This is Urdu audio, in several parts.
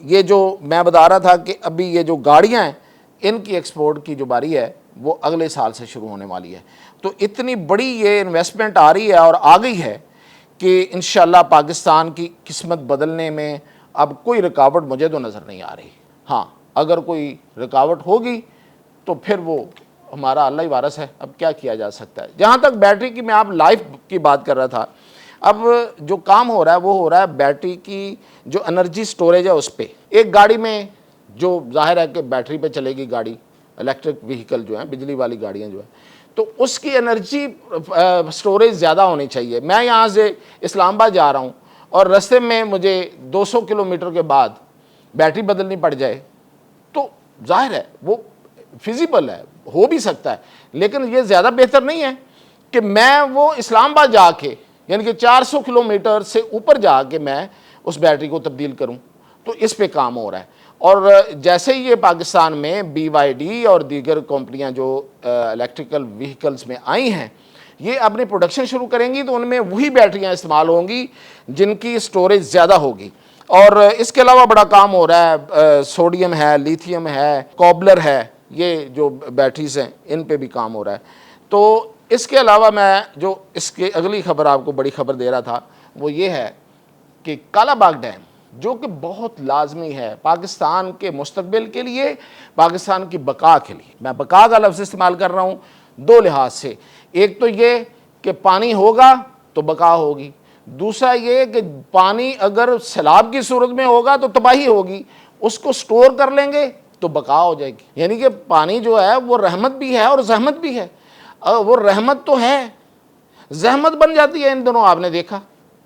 یہ جو میں بتا رہا تھا کہ ابھی یہ جو گاڑیاں ہیں ان کی ایکسپورٹ کی جو باری ہے وہ اگلے سال سے شروع ہونے والی ہے. تو اتنی بڑی یہ انویسٹمنٹ آ رہی ہے اور آ گئی ہے کہ انشاءاللہ پاکستان کی قسمت بدلنے میں اب کوئی رکاوٹ مجھے تو نظر نہیں آ رہی. ہاں اگر کوئی رکاوٹ ہوگی تو پھر وہ ہمارا اللہ ہی وارث ہے، اب کیا کیا جا سکتا ہے. جہاں تک بیٹری کی میں آپ لائف کی بات کر رہا تھا، اب جو کام ہو رہا ہے وہ ہو رہا ہے بیٹری کی جو انرجی سٹوریج ہے اس پہ. ایک گاڑی میں جو ظاہر ہے کہ بیٹری پہ چلے گی گاڑی، الیکٹرک وہیکل جو ہیں، بجلی والی گاڑیاں جو ہیں، تو اس کی انرجی سٹوریج زیادہ ہونی چاہیے. میں یہاں سے اسلام آباد جا رہا ہوں اور رستے میں مجھے 200 کلومیٹر کے بعد بیٹری بدلنی پڑ جائے تو ظاہر ہے وہ فیزیبل ہے، ہو بھی سکتا ہے، لیکن یہ زیادہ بہتر نہیں ہے کہ میں وہ اسلام آباد جا کے، یعنی کہ 400 کلومیٹر سے اوپر جا کے میں اس بیٹری کو تبدیل کروں. تو اس پہ کام ہو رہا ہے. اور جیسے ہی یہ پاکستان میں بی وائی ڈی اور دیگر کمپنیاں جو الیکٹریکل وہیکلز میں آئی ہیں، یہ اپنی پروڈکشن شروع کریں گی تو ان میں وہی بیٹریاں استعمال ہوں گی جن کی سٹوریج زیادہ ہوگی. اور اس کے علاوہ بڑا کام ہو رہا ہے، سوڈیم ہے، لیتھیم ہے، کوبلر ہے، یہ جو بیٹریز ہیں ان پہ بھی کام ہو رہا ہے. تو اس کے علاوہ میں جو اس کے اگلی خبر آپ کو بڑی خبر دے رہا تھا وہ یہ ہے کہ کالا باغ ڈیم جو کہ بہت لازمی ہے پاکستان کے مستقبل کے لیے، پاکستان کی بقا کے لیے. میں بقا کا لفظ استعمال کر رہا ہوں دو لحاظ سے. ایک تو یہ کہ پانی ہوگا تو بقا ہوگی، دوسرا یہ کہ پانی اگر سیلاب کی صورت میں ہوگا تو تباہی ہوگی، اس کو سٹور کر لیں گے تو بقا ہو جائے گی. یعنی کہ پانی جو ہے وہ رحمت بھی ہے اور زحمت بھی ہے. وہ رحمت تو ہے، زحمت بن جاتی ہے ان دنوں. آپ نے دیکھا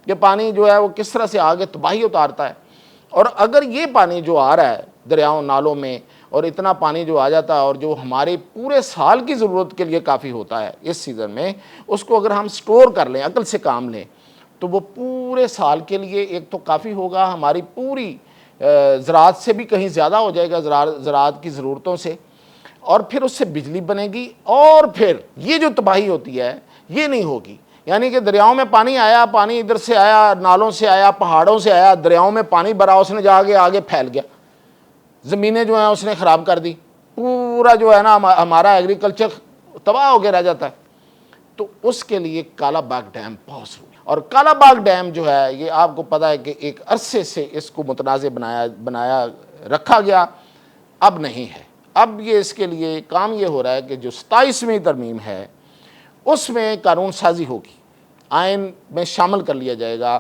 کہ پانی جو ہے وہ کس طرح سے آگے تباہی اتارتا ہے. اور اگر یہ پانی جو آ رہا ہے دریاؤں نالوں میں، اور اتنا پانی جو آ جاتا ہے اور جو ہمارے پورے سال کی ضرورت کے لیے کافی ہوتا ہے اس سیزن میں، اس کو اگر ہم سٹور کر لیں، عقل سے کام لیں، تو وہ پورے سال کے لیے ایک تو کافی ہوگا، ہماری پوری زراعت سے بھی کہیں زیادہ ہو جائے گا، زراعت کی ضرورتوں سے، اور پھر اس سے بجلی بنے گی. اور پھر یہ جو تباہی ہوتی ہے یہ نہیں ہوگی. یعنی کہ دریاؤں میں پانی آیا، پانی ادھر سے آیا، نالوں سے آیا، پہاڑوں سے آیا، دریاؤں میں پانی بھرا، اس نے جا کے آگے پھیل گیا، زمینیں جو ہیں اس نے خراب کر دی، پورا جو ہے نا ہمارا ایگریکلچر تباہ ہو کے رہ جاتا ہے. تو اس کے لیے کالا باغ ڈیم بہت ضروری ہے. اور کالا باغ ڈیم جو ہے یہ آپ کو پتہ ہے کہ ایک عرصے سے اس کو متنازع بنایا رکھا گیا، اب نہیں ہے. اب یہ اس کے لیے کام یہ ہو رہا ہے کہ جو 27ویں ترمیم ہے اس میں قانون سازی ہوگی، آئین میں شامل کر لیا جائے گا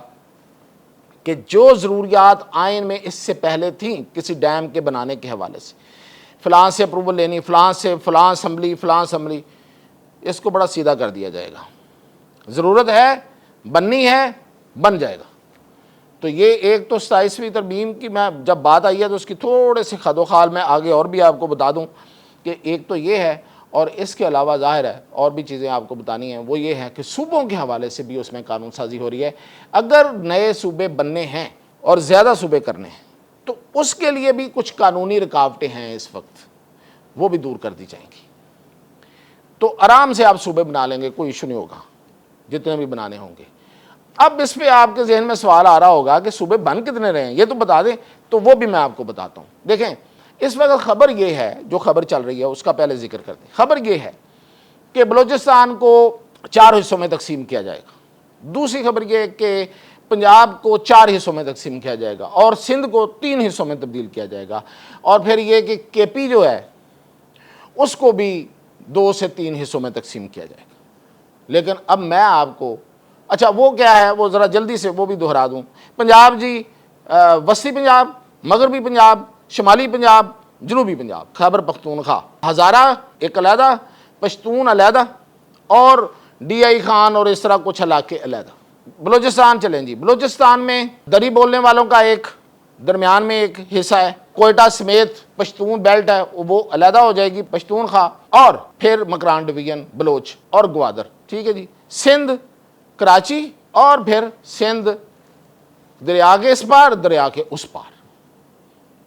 کہ جو ضروریات آئین میں اس سے پہلے تھیں کسی ڈیم کے بنانے کے حوالے سے، فلاں سے اپروول لینی، فلاں سے فلاں اسمبلی، اس کو بڑا سیدھا کر دیا جائے گا. ضرورت ہے، بننی ہے، بن جائے گا. تو یہ ایک تو 27ویں ترمیم کی میں جب بات آئی ہے تو اس کی تھوڑے سے خد و خال میں آگے اور بھی آپ کو بتا دوں کہ ایک تو یہ ہے، اور اس کے علاوہ ظاہر ہے اور بھی چیزیں آپ کو بتانی ہیں. وہ یہ ہے کہ صوبوں کے حوالے سے بھی اس میں قانون سازی ہو رہی ہے. اگر نئے صوبے بننے ہیں اور زیادہ صوبے کرنے ہیں تو اس کے لیے بھی کچھ قانونی رکاوٹیں ہیں اس وقت، وہ بھی دور کر دی جائیں گی. تو آرام سے آپ صوبے بنا لیں گے، کوئی ایشو نہیں ہوگا جتنے بھی بنانے ہوں گے. اب اس پہ آپ کے ذہن میں سوال آ رہا ہوگا کہ صوبے بن کتنے رہے ہیں یہ تو بتا دیں، تو وہ بھی میں آپ کو بتاتا ہوں. دیکھیں اس وقت خبر یہ ہے، جو خبر چل رہی ہے اس کا پہلے ذکر کر دیں. خبر یہ ہے کہ بلوچستان کو 4 حصوں میں تقسیم کیا جائے گا. دوسری خبر یہ ہے کہ پنجاب کو 4 حصوں میں تقسیم کیا جائے گا اور سندھ کو 3 حصوں میں تبدیل کیا جائے گا. اور پھر یہ کہ کے پی جو ہے اس کو بھی 2 سے 3 حصوں میں تقسیم کیا جائے گا. لیکن اب میں آپ کو اچھا وہ کیا ہے وہ ذرا جلدی سے وہ بھی دہرا دوں. پنجاب جی، وسطی پنجاب، مغربی پنجاب، شمالی پنجاب، جنوبی پنجاب، خیبر پختونخوا، ہزارہ ایک علیحدہ، پشتون علیحدہ، اور ڈی آئی خان اور اس طرح کچھ علاقے علیحدہ. بلوچستان چلیں جی، بلوچستان میں دری بولنے والوں کا ایک درمیان میں ایک حصہ ہے، کوئٹہ سمیت پشتون بیلٹ ہے وہ علیحدہ ہو جائے گی، پشتونخوا، اور پھر مکران ڈویژن بلوچ اور گوادر. ٹھیک ہے جی. سندھ، کراچی، اور پھر سندھ دریا کے اس پار، دریا کے اس پار.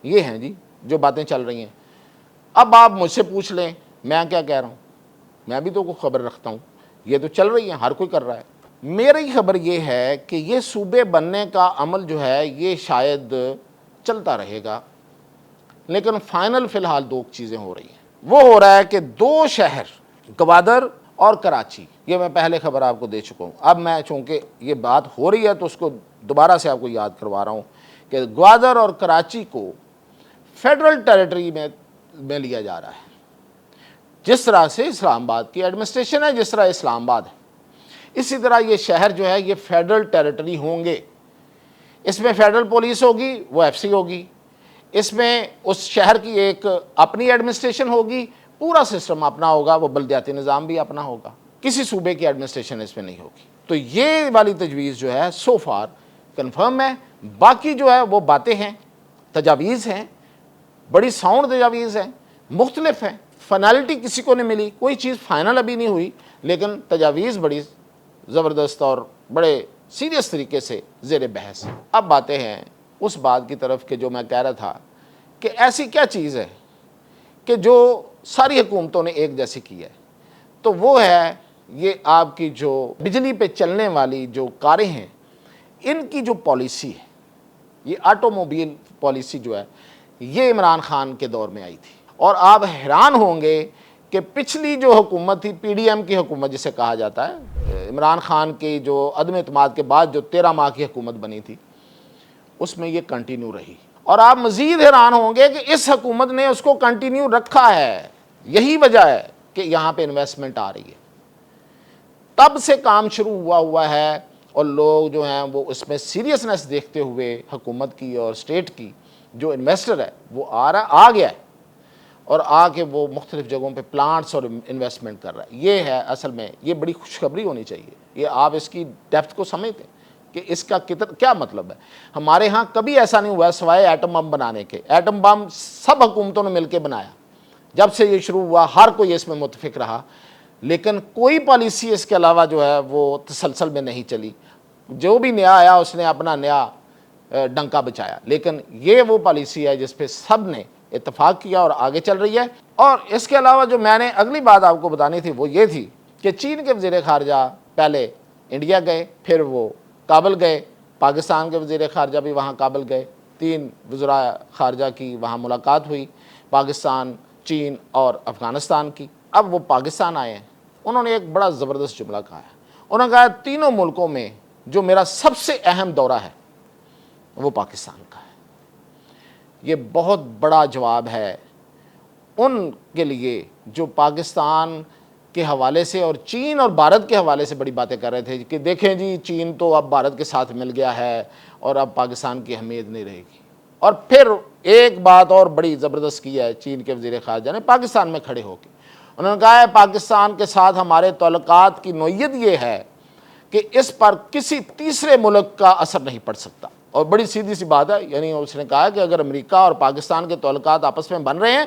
یہ ہیں جی جو باتیں چل رہی ہیں. اب آپ مجھ سے پوچھ لیں میں کیا کہہ رہا ہوں، میں بھی تو کوئی خبر رکھتا ہوں، یہ تو چل رہی ہیں، ہر کوئی کر رہا ہے. میری خبر یہ ہے کہ یہ صوبے بننے کا عمل جو ہے یہ شاید چلتا رہے گا، لیکن فائنل فی الحال دو چیزیں ہو رہی ہیں۔ وہ ہو رہا ہے کہ دو شہر گوادر اور کراچی، یہ میں پہلے خبر آپ کو دے چکا ہوں، اب میں چونکہ یہ بات ہو رہی ہے تو اس کو دوبارہ سے آپ کو یاد کروا رہا ہوں کہ گوادر اور کراچی کو فیڈرل ٹیریٹری میں لیا جا رہا ہے، جس طرح سے اسلام آباد کی ایڈمنسٹریشن ہے، جس طرح اسلام آباد ہے، اسی طرح یہ شہر جو ہے یہ فیڈرل ٹیریٹری ہوں گے۔ اس میں فیڈرل پولیس ہوگی، وہ ایف سی ہوگی، اس میں اس شہر کی ایک اپنی ایڈمنسٹریشن ہوگی، پورا سسٹم اپنا ہوگا، وہ بلدیاتی نظام بھی اپنا ہوگا، کسی صوبے کی ایڈمنسٹریشن اس میں نہیں ہوگی۔ تو یہ والی تجویز جو ہے سو فار کنفرم ہے، باقی جو ہے وہ باتیں ہیں، تجاویز ہیں، بڑی ساؤنڈ تجاویز ہیں، مختلف ہیں، فائنلٹی کسی کو نہیں ملی، کوئی چیز فائنل ابھی نہیں ہوئی، لیکن تجاویز بڑی زبردست اور بڑے سیریس طریقے سے زیر بحث۔ اب باتیں ہیں اس بات کی طرف کہ جو میں کہہ رہا تھا کہ ایسی کیا چیز ہے کہ جو ساری حکومتوں نے ایک جیسی کی ہے، تو وہ ہے یہ آپ کی جو بجلی پہ چلنے والی جو کاریں ہیں، ان کی جو پالیسی ہے، یہ آٹو موبائل پالیسی جو ہے یہ عمران خان کے دور میں آئی تھی، اور آپ حیران ہوں گے کہ پچھلی جو حکومت تھی، پی ڈی ایم کی حکومت جسے کہا جاتا ہے، عمران خان کی جو عدم اعتماد کے بعد جو 13 ماہ کی حکومت بنی تھی، اس میں یہ کنٹینیو رہی، اور آپ مزید حیران ہوں گے کہ اس حکومت نے اس کو کنٹینیو رکھا ہے۔ یہی وجہ ہے کہ یہاں پہ انویسٹمنٹ آ رہی ہے، تب سے کام شروع ہوا ہے، اور لوگ جو ہیں وہ اس میں سیریسنس دیکھتے ہوئے حکومت کی اور اسٹیٹ کی، جو انویسٹر ہے وہ آ گیا ہے، اور آ کے وہ مختلف جگہوں پہ پلانٹس اور انویسٹمنٹ کر رہا ہے۔ یہ ہے اصل میں، یہ بڑی خوشخبری ہونی چاہیے، یہ آپ اس کی ڈیپتھ کو سمجھتے ہیں کہ اس کا کیا مطلب ہے۔ ہمارے ہاں کبھی ایسا نہیں ہوا ہے سوائے ایٹم بم بنانے کے، ایٹم بم سب حکومتوں نے مل کے بنایا، جب سے یہ شروع ہوا ہر کوئی اس میں متفق رہا، لیکن کوئی پالیسی اس کے علاوہ جو ہے وہ تسلسل میں نہیں چلی، جو بھی نیا آیا اس نے اپنا نیا ڈنکا بچایا، لیکن یہ وہ پالیسی ہے جس پہ سب نے اتفاق کیا اور آگے چل رہی ہے۔ اور اس کے علاوہ جو میں نے اگلی بات آپ کو بتانی تھی وہ یہ تھی کہ چین کے وزیر خارجہ پہلے انڈیا گئے، پھر وہ کابل گئے، پاکستان کے وزیر خارجہ بھی وہاں کابل گئے، 3 وزراء خارجہ کی وہاں ملاقات ہوئی، پاکستان، چین اور افغانستان کی۔ اب وہ پاکستان آئے ہیں، انہوں نے ایک بڑا زبردست جملہ کہا ہے، انہوں نے کہا تینوں ملکوں میں جو میرا سب سے اہم دورہ ہے وہ پاکستان کا ہے۔ یہ بہت بڑا جواب ہے ان کے لیے جو پاکستان کے حوالے سے اور چین اور بھارت کے حوالے سے بڑی باتیں کر رہے تھے کہ دیکھیں جی چین تو اب بھارت کے ساتھ مل گیا ہے اور اب پاکستان کی اہمیت نہیں رہے گی۔ اور پھر ایک بات اور بڑی زبردست کی ہے چین کے وزیر خارجہ نے پاکستان میں کھڑے ہو کے، انہوں نے کہا ہے پاکستان کے ساتھ ہمارے تعلقات کی نوعیت یہ ہے کہ اس پر کسی تیسرے ملک کا اثر نہیں پڑ سکتا، اور بڑی سیدھی سی بات ہے، یعنی اس نے کہا کہ اگر امریکہ اور پاکستان کے تعلقات آپس میں بن رہے ہیں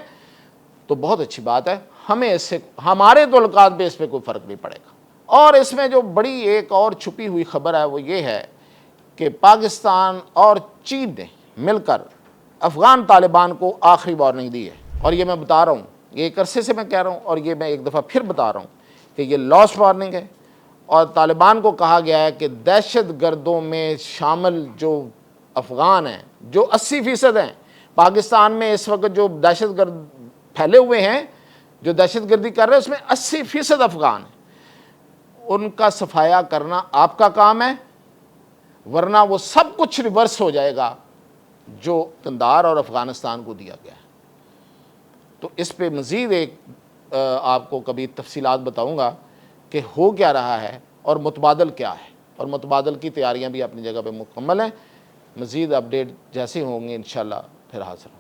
تو بہت اچھی بات ہے، ہمیں اس سے ہمارے تعلقات پہ اس پہ کوئی فرق نہیں پڑے گا۔ اور اس میں جو بڑی ایک اور چھپی ہوئی خبر ہے وہ یہ ہے کہ پاکستان اور چین نے مل کر افغان طالبان کو آخری وارننگ دی ہے، اور یہ میں بتا رہا ہوں، یہ ایک عرصے سے میں کہہ رہا ہوں اور یہ میں ایک دفعہ پھر بتا رہا ہوں کہ یہ لاسٹ وارننگ ہے، اور طالبان کو کہا گیا ہے کہ دہشت گردوں میں شامل جو افغان ہیں جو 80% ہیں، پاکستان میں اس وقت جو دہشت گرد پھیلے ہوئے ہیں جو دہشت گردی کر رہے ہیں اس میں 80% افغان ہیں، ان کا صفایا کرنا آپ کا کام ہے، ورنہ وہ سب کچھ ریورس ہو جائے گا جو قندھار اور افغانستان کو دیا گیا ہے۔ تو اس پہ مزید ایک آپ کو کبھی تفصیلات بتاؤں گا کہ ہو کیا رہا ہے اور متبادل کیا ہے، اور متبادل کی تیاریاں بھی اپنی جگہ پہ مکمل ہیں۔ مزید اپڈیٹ جیسے ہوں گے انشاءاللہ پھر حاضر ہوں۔